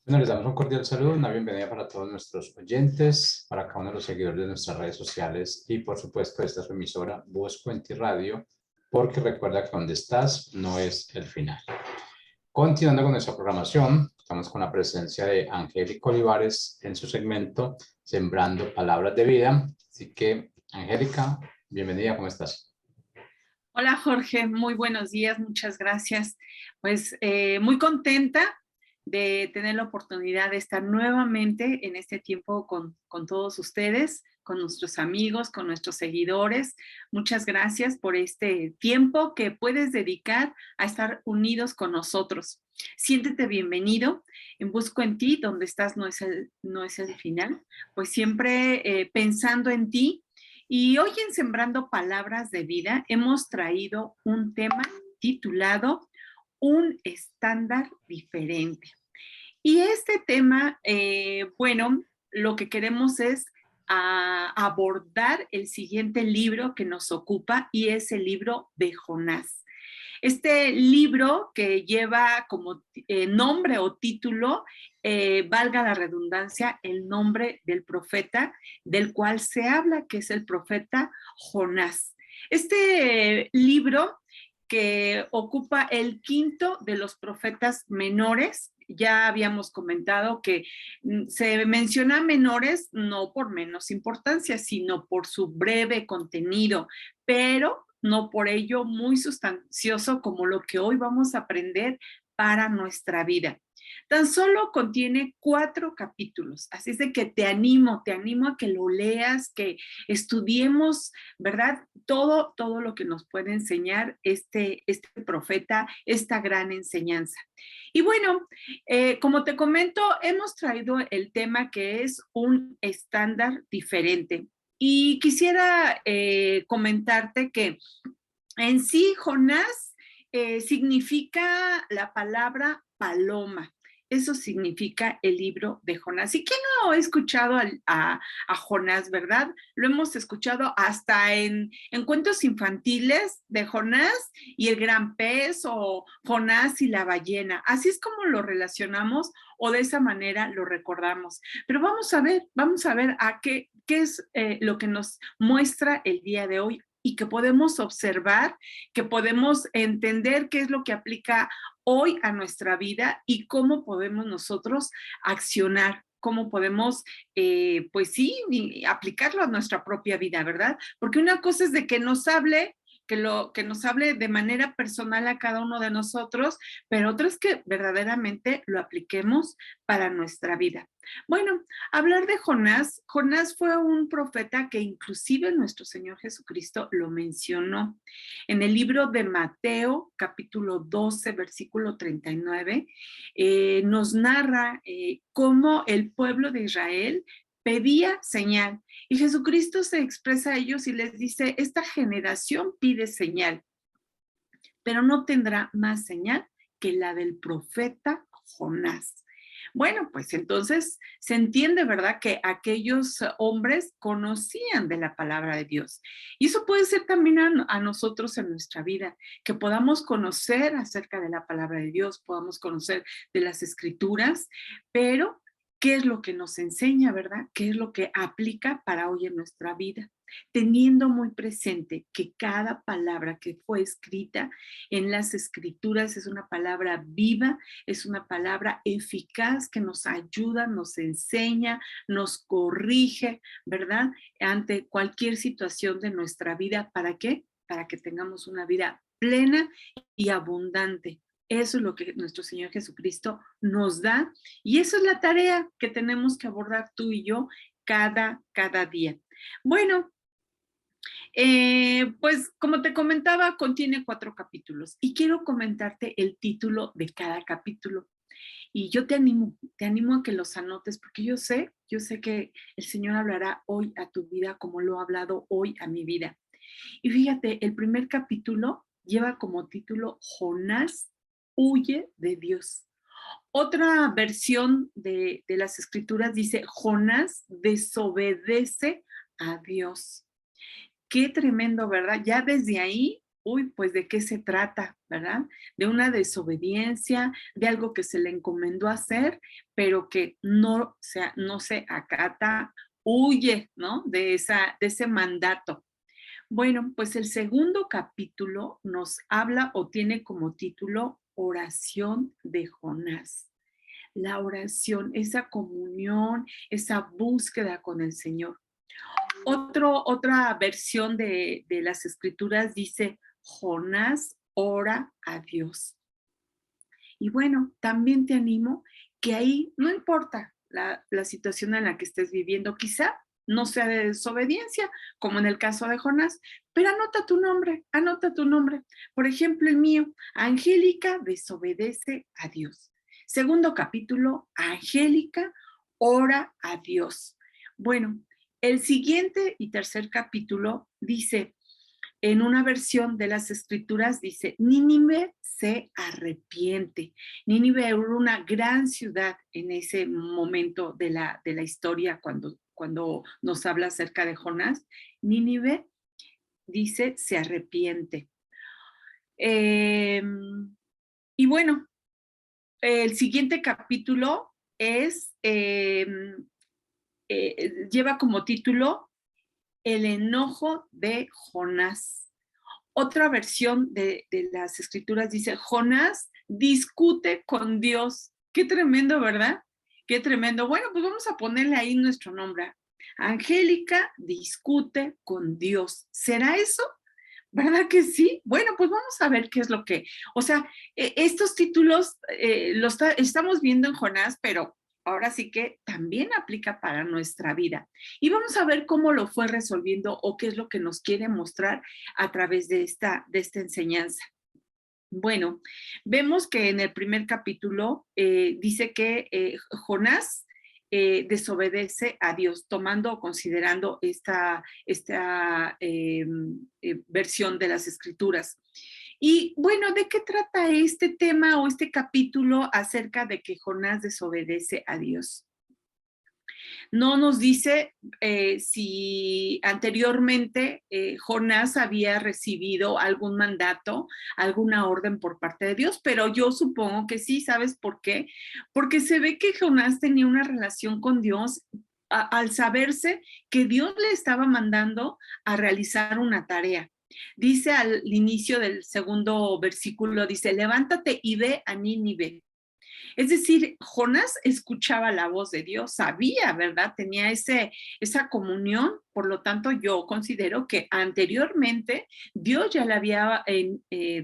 Bueno, les damos un cordial saludo, una bienvenida para todos nuestros oyentes, para cada uno de los seguidores de nuestras redes sociales y por supuesto esta es su emisora Voz Cuenti Radio, porque recuerda que donde estás no es el final. Continuando con nuestra programación, estamos con la presencia de Angélica Olivares en su segmento Sembrando Palabras de Vida. Así que, Angélica, bienvenida, ¿cómo estás? Hola Jorge, muy buenos días, muchas gracias. Pues muy contenta de tener la oportunidad de estar nuevamente en este tiempo con todos ustedes, con nuestros amigos, con nuestros seguidores. Muchas gracias por este tiempo que puedes dedicar a estar unidos con nosotros. Siéntete bienvenido. En Busco en ti, donde estás no es el final. Pues siempre pensando en ti. Y hoy en Sembrando Palabras de Vida hemos traído un tema titulado Un estándar diferente. Y este tema, bueno, lo que queremos es abordar el siguiente libro que nos ocupa y es el libro de Jonás. Este libro que lleva como nombre o título, valga la redundancia, el nombre del profeta del cual se habla, que es el profeta Jonás. Este libro que ocupa el quinto de los profetas menores. Ya habíamos comentado que se menciona menores no por menos importancia, sino por su breve contenido, pero no por ello muy sustancioso como lo que hoy vamos a aprender para nuestra vida. Tan solo contiene 4 capítulos, así es de que te animo a que lo leas, que estudiemos, ¿verdad? Todo lo que nos puede enseñar este profeta, esta gran enseñanza. Y bueno, como te comento, hemos traído el tema que es un estándar diferente. Y quisiera comentarte que en sí Jonás significa la palabra paloma. Eso significa el libro de Jonás. ¿Y quién no ha escuchado a Jonás, verdad? Lo hemos escuchado hasta en cuentos infantiles de Jonás y el gran pez o Jonás y la ballena. Así es como lo relacionamos o de esa manera lo recordamos. Pero vamos a ver a qué es lo que nos muestra el día de hoy y que podemos observar, que podemos entender qué es lo que aplica hoy a nuestra vida y cómo podemos nosotros accionar, cómo podemos, pues sí, aplicarlo a nuestra propia vida, ¿verdad? Porque una cosa es de que nos hable, que nos hable de manera personal a cada uno de nosotros, pero otra es que verdaderamente lo apliquemos para nuestra vida. Bueno, hablar de Jonás. Jonás fue un profeta que inclusive nuestro Señor Jesucristo lo mencionó. En el libro de Mateo, capítulo 12, versículo 39, nos narra cómo el pueblo de Israel pedía señal. Y Jesucristo se expresa a ellos y les dice, esta generación pide señal, pero no tendrá más señal que la del profeta Jonás. Bueno, pues entonces se entiende, ¿verdad?, que aquellos hombres conocían de la palabra de Dios. Y eso puede ser también a nosotros en nuestra vida, que podamos conocer acerca de la palabra de Dios, podamos conocer de las escrituras, pero ¿qué es lo que nos enseña, verdad? ¿Qué es lo que aplica para hoy en nuestra vida? Teniendo muy presente que cada palabra que fue escrita en las escrituras es una palabra viva, es una palabra eficaz que nos ayuda, nos enseña, nos corrige, ¿verdad? Ante cualquier situación de nuestra vida. ¿Para qué? Para que tengamos una vida plena y abundante. Eso es lo que nuestro Señor Jesucristo nos da y esa es la tarea que tenemos que abordar tú y yo cada día. Bueno, pues como te comentaba, contiene 4 capítulos y quiero comentarte el título de cada capítulo. Y yo te animo a que los anotes porque yo sé que el Señor hablará hoy a tu vida como lo ha hablado hoy a mi vida. Y fíjate, el primer capítulo lleva como título Jonás huye de Dios. Otra versión de las escrituras dice Jonás desobedece a Dios. Qué tremendo, ¿verdad? Ya desde ahí uy, pues ¿de qué se trata, verdad? De una desobediencia, de algo que se le encomendó hacer, pero que no se acata, huye, ¿no? De ese mandato. Bueno, pues el segundo capítulo nos habla o tiene como título Oración de Jonás. La oración, esa comunión, esa búsqueda con el Señor. Otra versión de las escrituras dice, Jonás ora a Dios. Y bueno, también te animo que ahí no importa la situación en la que estés viviendo, quizá no sea de desobediencia, como en el caso de Jonás, pero anota tu nombre. Por ejemplo, el mío, Angélica desobedece a Dios. Segundo capítulo, Angélica ora a Dios. Bueno, el siguiente y tercer capítulo dice, en una versión de las escrituras dice, Nínive se arrepiente. Nínive era una gran ciudad en ese momento de la historia cuando nos habla acerca de Jonás. Nínive dice, se arrepiente. Y bueno, el siguiente capítulo lleva como título El enojo de Jonás. Otra versión de las escrituras dice, Jonás discute con Dios. Qué tremendo, ¿verdad? Qué tremendo. Bueno, pues vamos a ponerle ahí nuestro nombre. Angélica discute con Dios. ¿Será eso? ¿Verdad que sí? Bueno, pues vamos a ver qué es lo que, o sea, estos títulos estamos viendo en Jonás, pero ahora sí que también aplica para nuestra vida. Y vamos a ver cómo lo fue resolviendo o qué es lo que nos quiere mostrar a través de esta enseñanza. Bueno, vemos que en el primer capítulo dice que Jonás desobedece a Dios, tomando o considerando esta versión de las escrituras. Y bueno, ¿de qué trata este tema o este capítulo acerca de que Jonás desobedece a Dios? No nos dice si anteriormente Jonás había recibido algún mandato, alguna orden por parte de Dios, pero yo supongo que sí. ¿Sabes por qué? Porque se ve que Jonás tenía una relación con Dios al saberse que Dios le estaba mandando a realizar una tarea. Dice al inicio del segundo versículo, dice, levántate y ve a Nínive. Es decir, Jonás escuchaba la voz de Dios, sabía, ¿verdad? Tenía esa comunión, por lo tanto yo considero que anteriormente Dios ya le había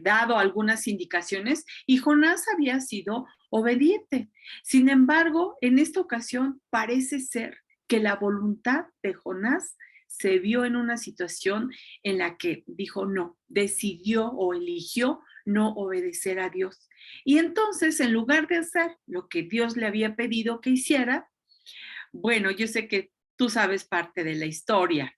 dado algunas indicaciones y Jonás había sido obediente. Sin embargo, en esta ocasión parece ser que la voluntad de Jonás se vio en una situación en la que dijo no, decidió o eligió no obedecer a Dios. Y entonces, en lugar de hacer lo que Dios le había pedido que hiciera, bueno, yo sé que tú sabes parte de la historia,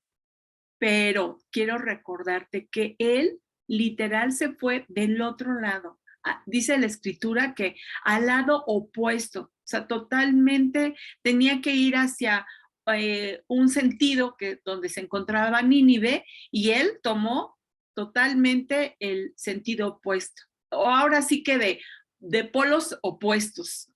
pero quiero recordarte que él literal se fue del otro lado. Dice la escritura que al lado opuesto, o sea, totalmente tenía que ir hacia un sentido donde se encontraba Nínive y él tomó totalmente el sentido opuesto. O ahora sí que de polos opuestos.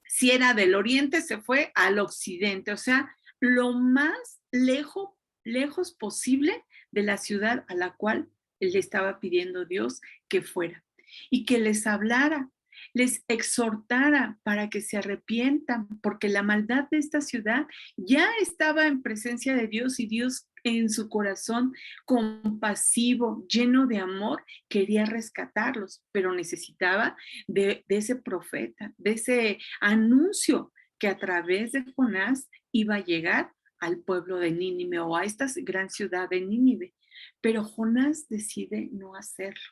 Si era del oriente, se fue al occidente, o sea, lo más lejos posible de la ciudad a la cual le estaba pidiendo Dios que fuera y que les hablara, les exhortara para que se arrepientan, porque la maldad de esta ciudad ya estaba en presencia de Dios y Dios en su corazón compasivo, lleno de amor, quería rescatarlos, pero necesitaba de ese profeta, de ese anuncio que a través de Jonás iba a llegar al pueblo de Nínive o a esta gran ciudad de Nínive. Pero Jonás decide no hacerlo,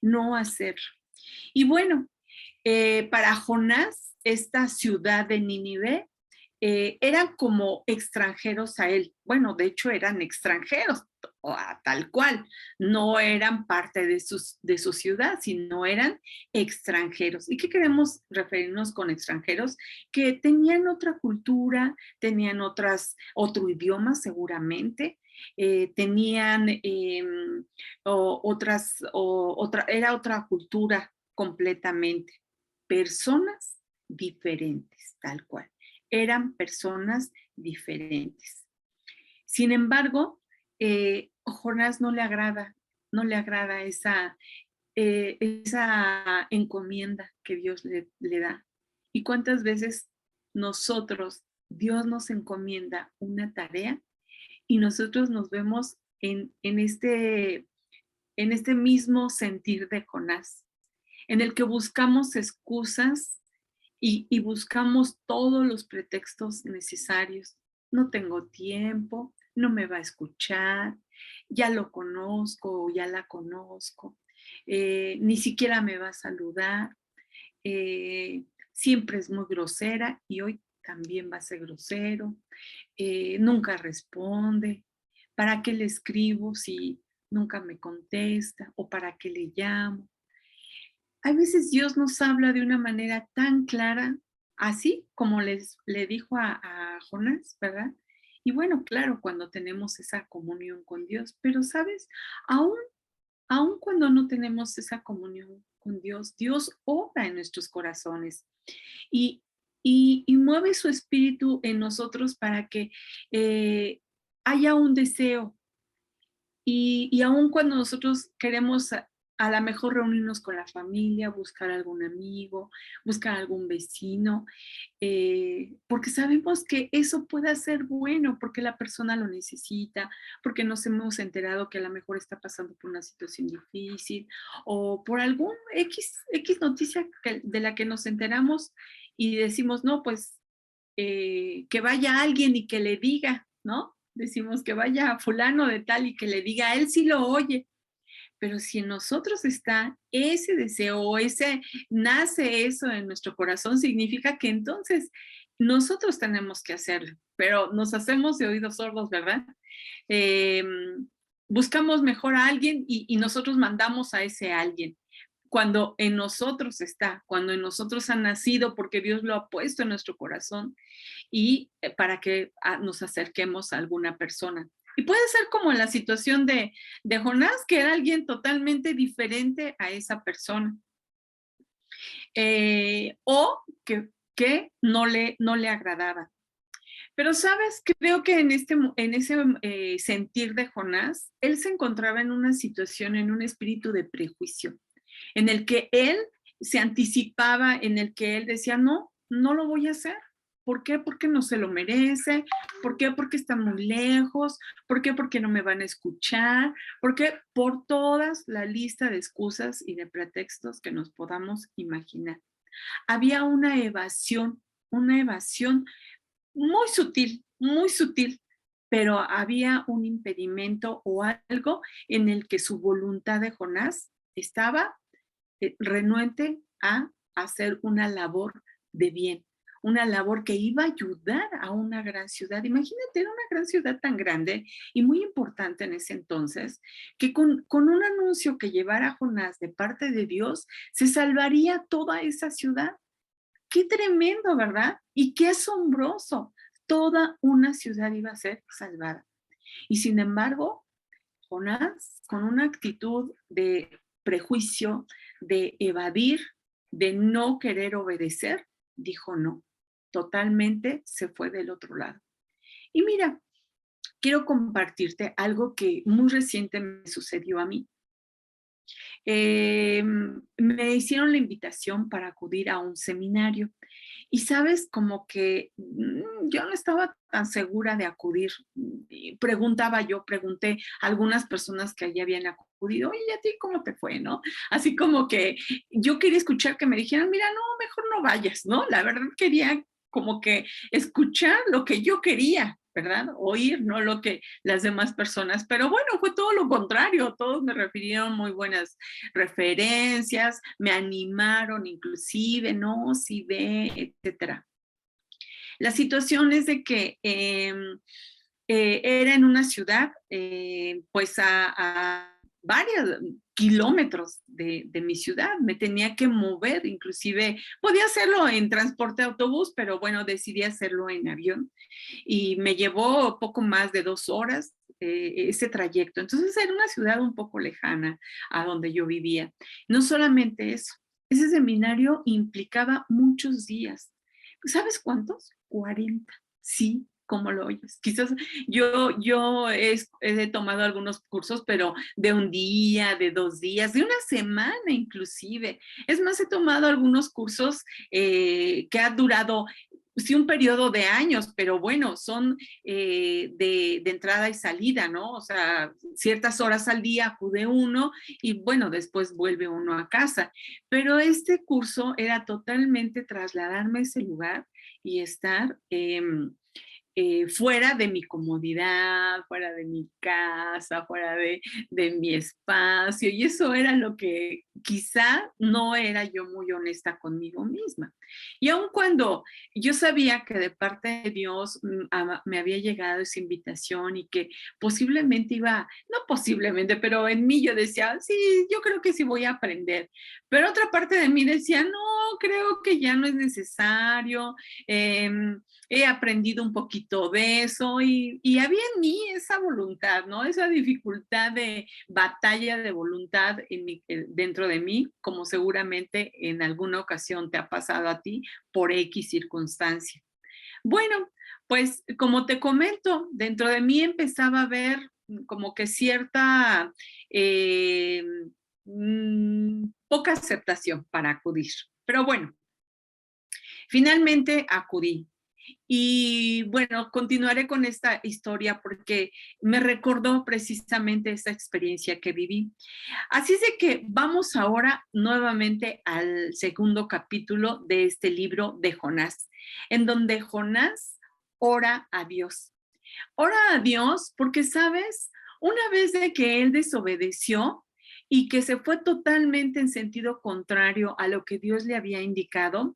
no hacerlo. Y bueno, para Jonás, esta ciudad de Nínive eran como extranjeros a él. Bueno, de hecho eran extranjeros, tal cual. No eran parte de su ciudad, sino eran extranjeros. ¿Y qué queremos referirnos con extranjeros? Que tenían otra cultura, tenían otro idioma seguramente, tenían era otra cultura completamente. Personas diferentes, tal cual. Eran personas diferentes. Sin embargo, Jonás no le agrada esa encomienda que Dios le da. ¿Y cuántas veces Dios nos encomienda una tarea y nosotros nos vemos en este mismo sentir de Jonás, en el que buscamos excusas y buscamos todos los pretextos necesarios? No tengo tiempo, no me va a escuchar, ya lo conozco o ya la conozco, ni siquiera me va a saludar, siempre es muy grosera y hoy también va a ser grosero, nunca responde, ¿para qué le escribo si nunca me contesta? ¿O para qué le llamo? Hay veces Dios nos habla de una manera tan clara, así como le dijo a Jonás, ¿verdad? Y bueno, claro, cuando tenemos esa comunión con Dios, pero sabes, aún, aún cuando no tenemos esa comunión con Dios, Dios obra en nuestros corazones y, y mueve su espíritu en nosotros para que haya un deseo. Y aun cuando nosotros queremos a lo mejor reunirnos con la familia, buscar algún amigo, buscar algún vecino, porque sabemos que eso puede ser bueno, porque la persona lo necesita, porque nos hemos enterado que a lo mejor está pasando por una situación difícil o por algún X noticia de la que nos enteramos y decimos, no, pues que vaya alguien y que le diga, ¿no? Decimos que vaya fulano de tal y que le diga, él sí lo oye. Pero si en nosotros está ese deseo o nace eso en nuestro corazón, significa que entonces nosotros tenemos que hacerlo, pero nos hacemos de oídos sordos, ¿verdad? Eh, Buscamos mejor a alguien y nosotros mandamos a ese alguien. Cuando en nosotros está, cuando en nosotros ha nacido, porque Dios lo ha puesto en nuestro corazón y para que nos acerquemos a alguna persona. Y puede ser como en la situación de Jonás, que era alguien totalmente diferente a esa persona. O que no le agradaba. Pero, ¿sabes? Creo que en ese sentir de Jonás, él se encontraba en una situación, en un espíritu de prejuicio, en el que él se anticipaba, en el que él decía, no, no lo voy a hacer. ¿Por qué? Porque no se lo merece. ¿Por qué? Porque está muy lejos. ¿Por qué? Porque no me van a escuchar. ¿Por qué? Por todas la lista de excusas y de pretextos que nos podamos imaginar. Había una evasión muy sutil, pero había un impedimento o algo en el que su voluntad de Jonás estaba renuente a hacer una labor de bien, una labor que iba a ayudar a una gran ciudad. Imagínate, era una gran ciudad tan grande y muy importante en ese entonces, que con un anuncio que llevara Jonás de parte de Dios, se salvaría toda esa ciudad. Qué tremendo, ¿verdad? Y qué asombroso. Toda una ciudad iba a ser salvada. Y sin embargo, Jonás, con una actitud de prejuicio, de evadir, de no querer obedecer, dijo no. Totalmente se fue del otro lado. Y mira, quiero compartirte algo que muy reciente me sucedió a mí. Me hicieron la invitación para acudir a un seminario y sabes, como que yo no estaba tan segura de acudir. Y pregunté a algunas personas que allí habían acudido, oye, ¿y a ti cómo te fue, no? Así como que yo quería escuchar que me dijeran, mira, no, mejor no vayas, ¿no? La verdad quería como que escuchar lo que yo quería, ¿verdad? Oír, no lo que las demás personas, pero bueno, fue todo lo contrario, todos me refirieron muy buenas referencias, me animaron inclusive, no, sí ve, etcétera. La situación es de que era en una ciudad, pues varios kilómetros de mi ciudad, me tenía que mover, inclusive podía hacerlo en transporte de autobús, pero bueno, decidí hacerlo en avión y me llevó poco más de 2 horas ese trayecto. Entonces era una ciudad un poco lejana a donde yo vivía. No solamente eso, ese seminario implicaba muchos días. ¿Sabes cuántos? 40. Sí, como lo oyes. Quizás yo he tomado algunos cursos, pero de un día, de 2 días, de una semana inclusive. Es más, he tomado algunos cursos que han durado sí un periodo de años, pero bueno, son de entrada y salida, ¿no? O sea, ciertas horas al día acude uno y bueno, después vuelve uno a casa. Pero este curso era totalmente trasladarme a ese lugar y estar fuera de mi comodidad, fuera de mi casa, fuera de mi espacio. Y eso era lo que quizá no era yo muy honesta conmigo misma. Y aun cuando yo sabía que de parte de Dios me había llegado esa invitación y que posiblemente iba, no posiblemente, pero en mí yo decía, sí, yo creo que sí voy a aprender. Pero otra parte de mí decía, no, creo que ya no es necesario. Eh, He aprendido un poquito de eso y había en mí esa voluntad, ¿no? Esa dificultad de batalla de voluntad dentro de mí, como seguramente en alguna ocasión te ha pasado a ti por X circunstancia. Bueno, pues como te comento, dentro de mí empezaba a ver como que cierta poca aceptación para acudir. Pero bueno, finalmente acudí. Y bueno, continuaré con esta historia porque me recordó precisamente esa experiencia que viví. Así es de que vamos ahora nuevamente al segundo capítulo de este libro de Jonás, en donde Jonás ora a Dios. Ora a Dios porque, ¿sabes? Una vez de que él desobedeció y que se fue totalmente en sentido contrario a lo que Dios le había indicado,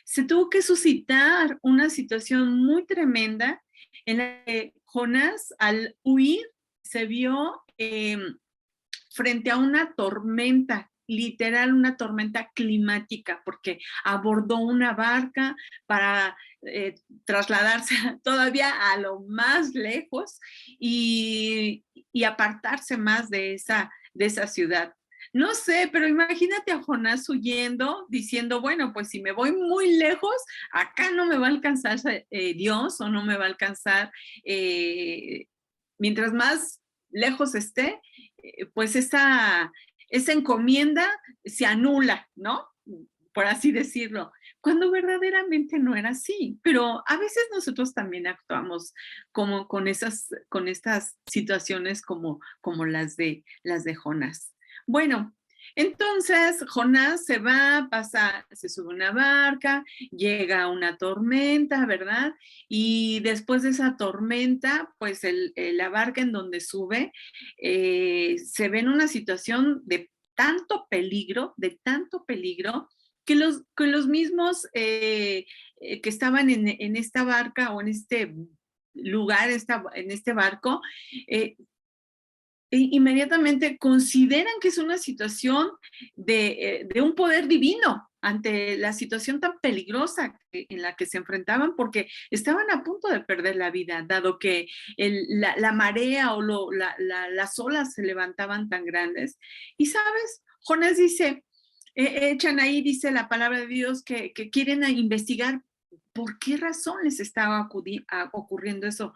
se tuvo que suscitar una situación muy tremenda en la que Jonás, al huir, se vio frente a una tormenta, literal una tormenta climática, porque abordó una barca para trasladarse todavía a lo más lejos y apartarse más de esa ciudad. No sé, pero imagínate a Jonás huyendo, diciendo, bueno, pues si me voy muy lejos, acá no me va a alcanzar Dios o no me va a alcanzar, mientras más lejos esté, pues esa encomienda se anula, ¿no? Por así decirlo, cuando verdaderamente no era así. Pero a veces nosotros también actuamos como con estas situaciones como las de Jonás. Bueno, entonces Jonás se va, se sube a una barca, llega una tormenta, ¿verdad? Y después de esa tormenta, pues la barca en donde sube se ve en una situación de tanto peligro, que los mismos que estaban en esta barca o en este lugar, en este barco, inmediatamente consideran que es una situación de un poder divino ante la situación tan peligrosa en la que se enfrentaban, porque estaban a punto de perder la vida, dado que la marea o las olas se levantaban tan grandes. Y sabes, Jonás dice, echan ahí, dice la palabra de Dios, que quieren investigar por qué razón les estaba ocurriendo eso.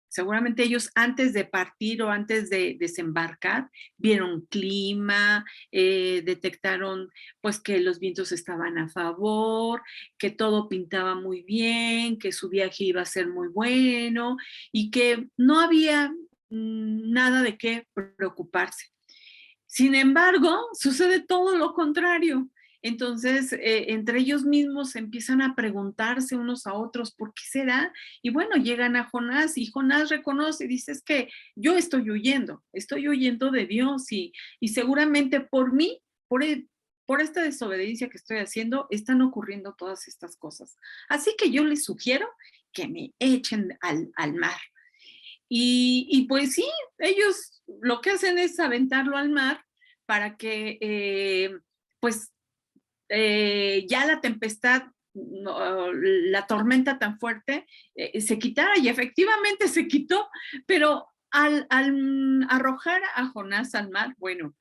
Seguramente ellos antes de partir o antes de desembarcar vieron clima, detectaron pues que los vientos estaban a favor, que todo pintaba muy bien, que su viaje iba a ser muy bueno y que no había nada de qué preocuparse. Sin embargo, sucede todo lo contrario. Entonces, entre ellos mismos empiezan a preguntarse unos a otros por qué será. Y bueno, llegan a Jonás y Jonás reconoce y dice, es que yo estoy huyendo de Dios y seguramente por mí, por esta desobediencia que estoy haciendo, están ocurriendo todas estas cosas. Así que yo les sugiero que me echen al mar. Y pues sí, ellos lo que hacen es aventarlo al mar para que pues ya la tempestad, la tormenta tan fuerte se quitara, y efectivamente se quitó, pero al arrojar a Jonás al mar, bueno,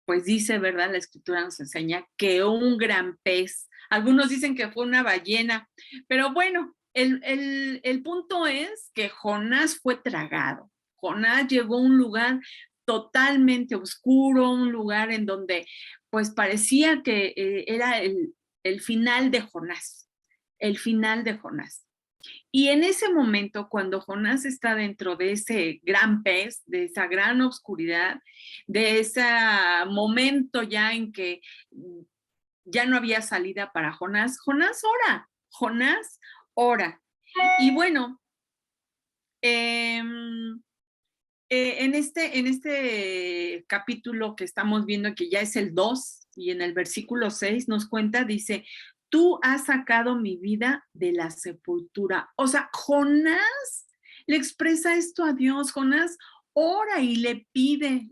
pues dice, ¿verdad? La escritura nos enseña que un gran pez, algunos dicen que fue una ballena, pero bueno, el punto es que Jonás fue tragado. Jonás llegó a un lugar totalmente oscuro, un lugar en donde pues parecía que era el final de Jonás, el final de Jonás. Y en ese momento, cuando Jonás está dentro de ese gran pez, de esa gran oscuridad, de ese momento ya en que ya no había salida para Jonás, Jonás ora, Jonás ora. Y bueno, en este capítulo que estamos viendo, que ya es el 2, y en el versículo 6 nos cuenta, dice, tú has sacado mi vida de la sepultura. O sea, Jonás le expresa esto a Dios. Jonás ora y le pide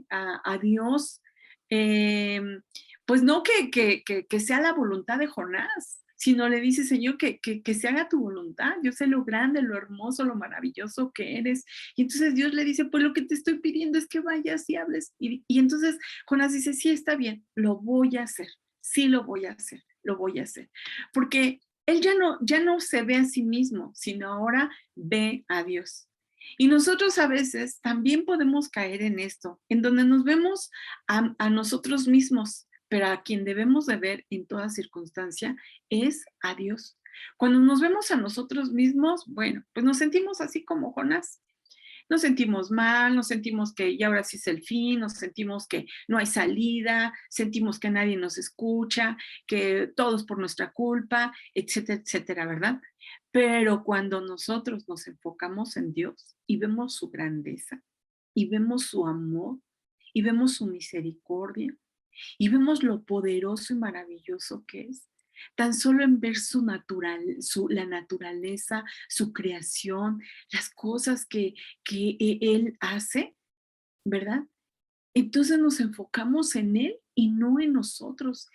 a Dios, pues no que sea la voluntad de Jonás, sino le dice, Señor, que se haga tu voluntad. Yo sé lo grande, lo hermoso, lo maravilloso que eres. Y entonces Dios le dice, pues lo que te estoy pidiendo es que vayas y hables. Y entonces Jonás dice, sí, está bien, lo voy a hacer, sí lo voy a hacer, lo voy a hacer. Porque él ya no se ve a sí mismo, sino ahora ve a Dios. Y nosotros a veces también podemos caer en esto, en donde nos vemos a nosotros mismos, pero a quien debemos de ver en toda circunstancia es a Dios. Cuando nos vemos a nosotros mismos, bueno, pues nos sentimos así como Jonás. Nos sentimos mal, nos sentimos que ya ahora sí es el fin, nos sentimos que no hay salida, sentimos que nadie nos escucha, que todo es por nuestra culpa, etcétera, etcétera, ¿verdad? Pero cuando nosotros nos enfocamos en Dios y vemos su grandeza, y vemos su amor, y vemos su misericordia, y vemos lo poderoso y maravilloso que es, tan solo en ver la naturaleza, su creación, las cosas que Él hace, ¿verdad? Entonces nos enfocamos en Él y no en nosotros.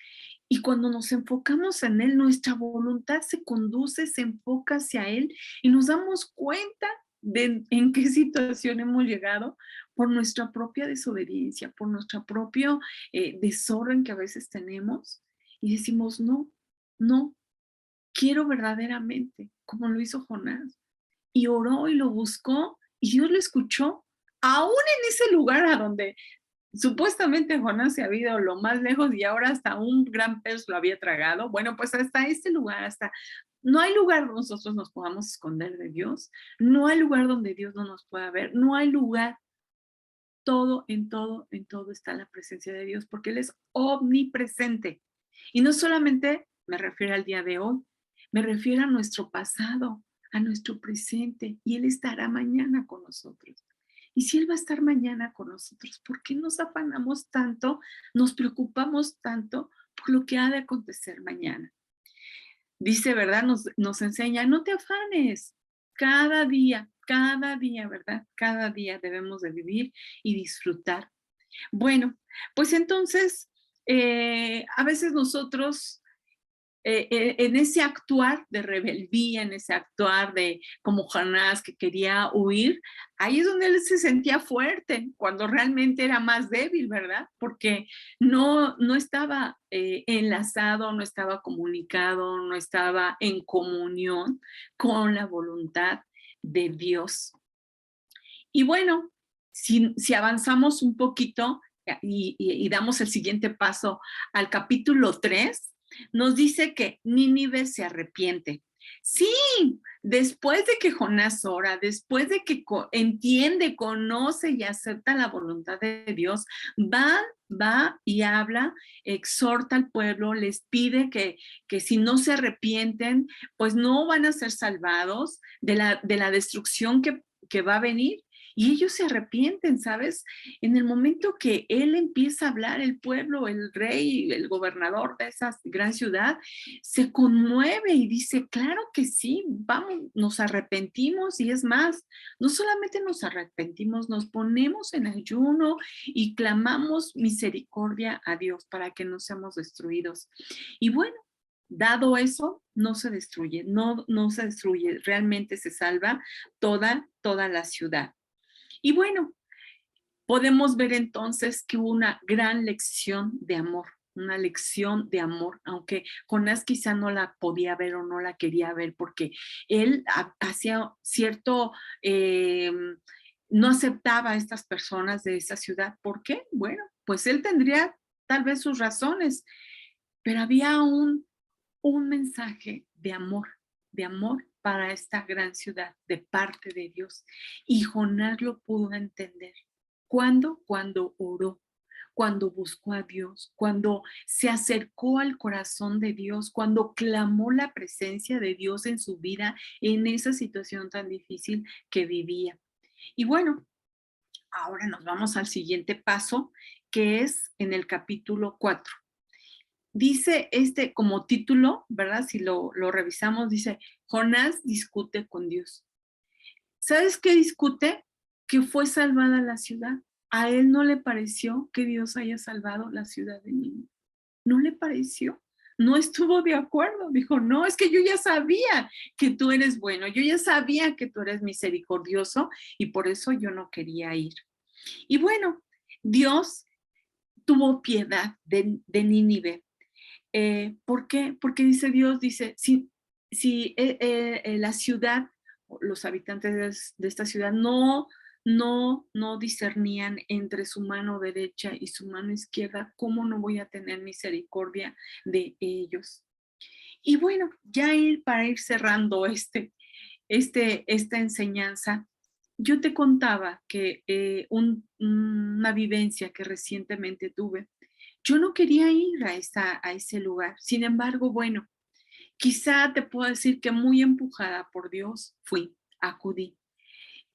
Y cuando nos enfocamos en Él, nuestra voluntad se conduce, se enfoca hacia Él y nos damos cuenta de en qué situación hemos llegado por nuestra propia desobediencia, por nuestro propio desorden que a veces tenemos. Y decimos, no, no, quiero verdaderamente, como lo hizo Jonás. Y oró y lo buscó y Dios lo escuchó, aún en ese lugar a donde supuestamente Jonás se había ido lo más lejos y ahora hasta un gran pez lo había tragado. Bueno, pues hasta este lugar, hasta no hay lugar donde nosotros nos podamos esconder de Dios, no hay lugar donde Dios no nos pueda ver, no hay lugar. En todo está la presencia de Dios, porque Él es omnipresente. Y no solamente me refiero al día de hoy, me refiero a nuestro pasado, a nuestro presente, y Él estará mañana con nosotros. Y si Él va a estar mañana con nosotros, ¿por qué nos afanamos tanto, nos preocupamos tanto por lo que ha de acontecer mañana? Dice, ¿verdad? Nos enseña, no te afanes, cada día, ¿verdad? Cada día debemos de vivir y disfrutar. Bueno, pues entonces, a veces nosotros en ese actuar de rebeldía, en ese actuar de como Jonás que quería huir, ahí es donde él se sentía fuerte, cuando realmente era más débil, ¿verdad? Porque no estaba enlazado, no estaba comunicado, no estaba en comunión con la voluntad de Dios. Y bueno, si avanzamos un poquito y damos el siguiente paso al capítulo 3, nos dice que Nínive se arrepiente. Sí, después de que Jonás ora, después de que entiende, conoce y acepta la voluntad de Dios, va y habla, exhorta al pueblo, les pide que si no se arrepienten, pues no van a ser salvados de la destrucción que va a venir. Y ellos se arrepienten, ¿sabes? En el momento que él empieza a hablar, el pueblo, el rey, el gobernador de esa gran ciudad, se conmueve y dice, claro que sí, vamos, nos arrepentimos y es más, no solamente nos arrepentimos, nos ponemos en ayuno y clamamos misericordia a Dios para que no seamos destruidos. Y bueno, dado eso, no se destruye, no se destruye, realmente se salva toda la ciudad. Y bueno, podemos ver entonces que hubo una gran lección de amor, una lección de amor, aunque Jonás quizá no la podía ver o no la quería ver porque él hacía cierto, no aceptaba a estas personas de esa ciudad. ¿Por qué? Bueno, pues él tendría tal vez sus razones, pero había un mensaje de amor para esta gran ciudad de parte de Dios. Y Jonás lo pudo entender. ¿Cuándo? Cuando oró, cuando buscó a Dios, cuando se acercó al corazón de Dios, cuando clamó la presencia de Dios en su vida en esa situación tan difícil que vivía. Y bueno, ahora nos vamos al siguiente paso, que es en el capítulo 4. Dice como título, ¿verdad? Si lo revisamos, dice, Jonás discute con Dios. ¿Sabes qué discute? Que fue salvada la ciudad. A él no le pareció que Dios haya salvado la ciudad de Nínive. No le pareció. No estuvo de acuerdo. Dijo, no, es que yo ya sabía que tú eres bueno. Yo ya sabía que tú eres misericordioso y por eso yo no quería ir. Y bueno, Dios tuvo piedad de Nínive. ¿Por qué? Porque dice Dios, dice, si la ciudad, los habitantes de esta ciudad no discernían entre su mano derecha y su mano izquierda, ¿cómo no voy a tener misericordia de ellos? Y bueno, para ir cerrando esta enseñanza, yo te contaba que una vivencia que recientemente tuve, yo no quería ir a ese lugar. Sin embargo, bueno, quizá te puedo decir que muy empujada por Dios acudí.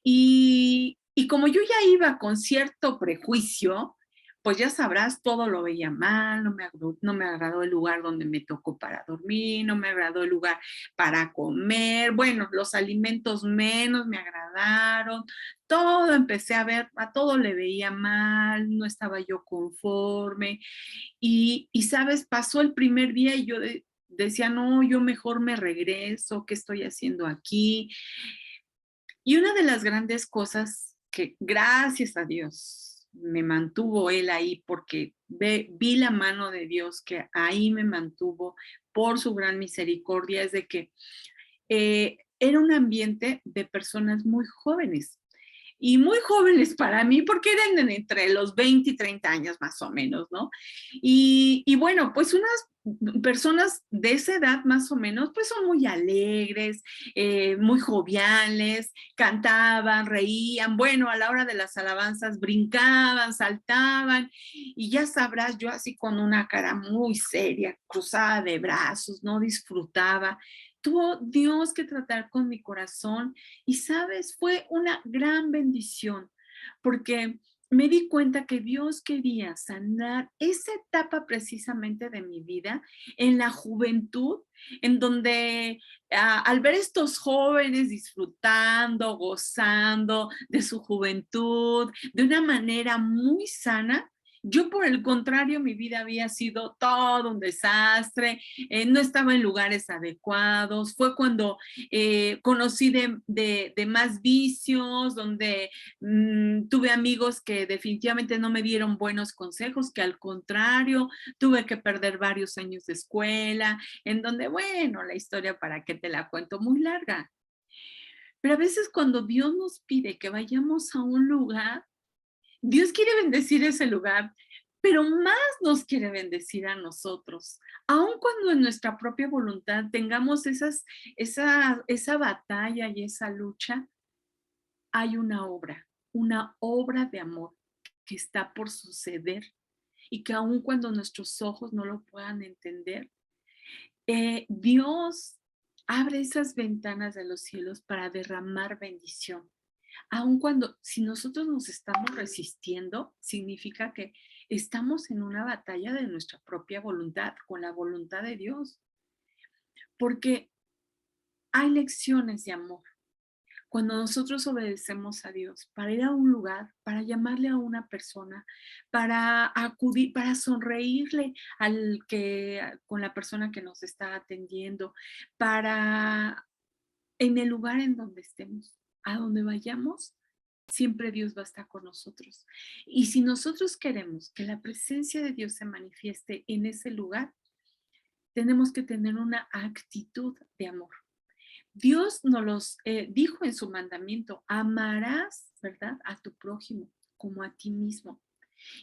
Y como yo ya iba con cierto prejuicio, pues ya sabrás, todo lo veía mal, no me agradó el lugar donde me tocó para dormir, no me agradó el lugar para comer, bueno, los alimentos menos me agradaron, todo empecé a ver, a todo le veía mal, no estaba yo conforme. Y sabes, pasó el primer día y yo decía, no, yo mejor me regreso, ¿qué estoy haciendo aquí? Y una de las grandes cosas que, gracias a Dios, me mantuvo él ahí porque vi la mano de Dios que ahí me mantuvo por su gran misericordia, es de que era un ambiente de personas muy jóvenes y muy jóvenes para mí, porque eran entre los 20 y 30 años más o menos, ¿no? Y bueno, pues unas personas de esa edad más o menos, pues son muy alegres, muy joviales, cantaban, reían, bueno, a la hora de las alabanzas brincaban, saltaban, y ya sabrás, yo así con una cara muy seria, cruzada de brazos, no disfrutaba. Tuvo Dios que tratar con mi corazón y, sabes, fue una gran bendición porque me di cuenta que Dios quería sanar esa etapa precisamente de mi vida en la juventud, en donde al ver estos jóvenes disfrutando, gozando de su juventud de una manera muy sana, yo, por el contrario, mi vida había sido todo un desastre, no estaba en lugares adecuados. Fue cuando conocí de más vicios, donde tuve amigos que definitivamente no me dieron buenos consejos, que al contrario, tuve que perder varios años de escuela, en donde, bueno, la historia para qué te la cuento muy larga. Pero a veces cuando Dios nos pide que vayamos a un lugar, Dios quiere bendecir ese lugar, pero más nos quiere bendecir a nosotros. Aun cuando en nuestra propia voluntad tengamos esa batalla y esa lucha, hay una obra de amor que está por suceder y que aun cuando nuestros ojos no lo puedan entender, Dios abre esas ventanas de los cielos para derramar bendición. Aun cuando, si nosotros nos estamos resistiendo, significa que estamos en una batalla de nuestra propia voluntad, con la voluntad de Dios, porque hay lecciones de amor. Cuando nosotros obedecemos a Dios para ir a un lugar, para llamarle a una persona, para acudir, para sonreírle con la persona que nos está atendiendo, para en el lugar en donde estemos, a donde vayamos, siempre Dios va a estar con nosotros. Y si nosotros queremos que la presencia de Dios se manifieste en ese lugar, tenemos que tener una actitud de amor. Dios nos los dijo en su mandamiento, amarás, ¿verdad?, a tu prójimo como a ti mismo.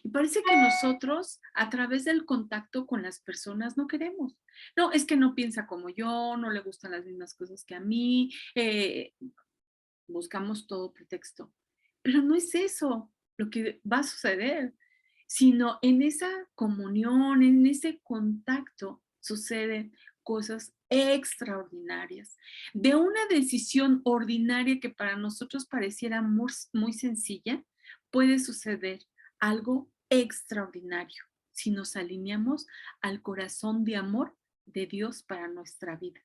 Y parece que nosotros, a través del contacto con las personas, no queremos. No, es que no piensa como yo, no le gustan las mismas cosas que a mí, buscamos todo pretexto. Pero no es eso lo que va a suceder, sino en esa comunión, en ese contacto, suceden cosas extraordinarias. De una decisión ordinaria que para nosotros pareciera muy sencilla, puede suceder algo extraordinario si nos alineamos al corazón de amor de Dios para nuestra vida.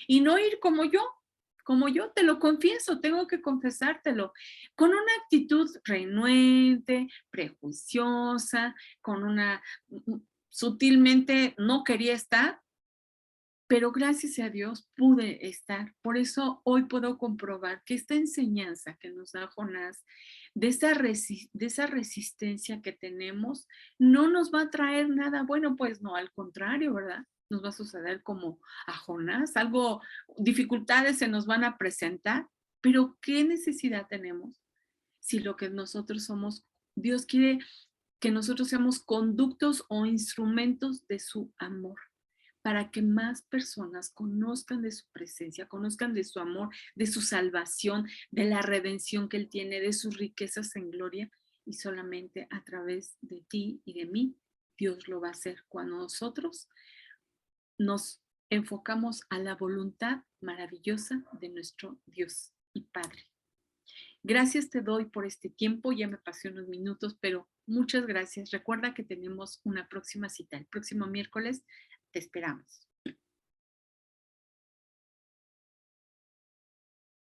Y no ir como yo, te lo confieso, tengo que confesártelo, con una actitud renuente, prejuiciosa, con una sutilmente no quería estar, pero gracias a Dios pude estar. Por eso hoy puedo comprobar que esta enseñanza que nos da Jonás, de esa resistencia que tenemos, no nos va a traer nada bueno, pues no, al contrario, ¿verdad? Nos va a suceder como a Jonás, algo, dificultades se nos van a presentar, pero ¿qué necesidad tenemos si lo que nosotros somos, Dios quiere que nosotros seamos conductos o instrumentos de su amor? Para que más personas conozcan de su presencia, conozcan de su amor, de su salvación, de la redención que Él tiene, de sus riquezas en gloria, y solamente a través de ti y de mí, Dios lo va a hacer cuando nosotros nos enfocamos a la voluntad maravillosa de nuestro Dios y Padre. Gracias te doy por este tiempo, ya me pasé unos minutos, pero muchas gracias. Recuerda que tenemos una próxima cita, el próximo miércoles te esperamos.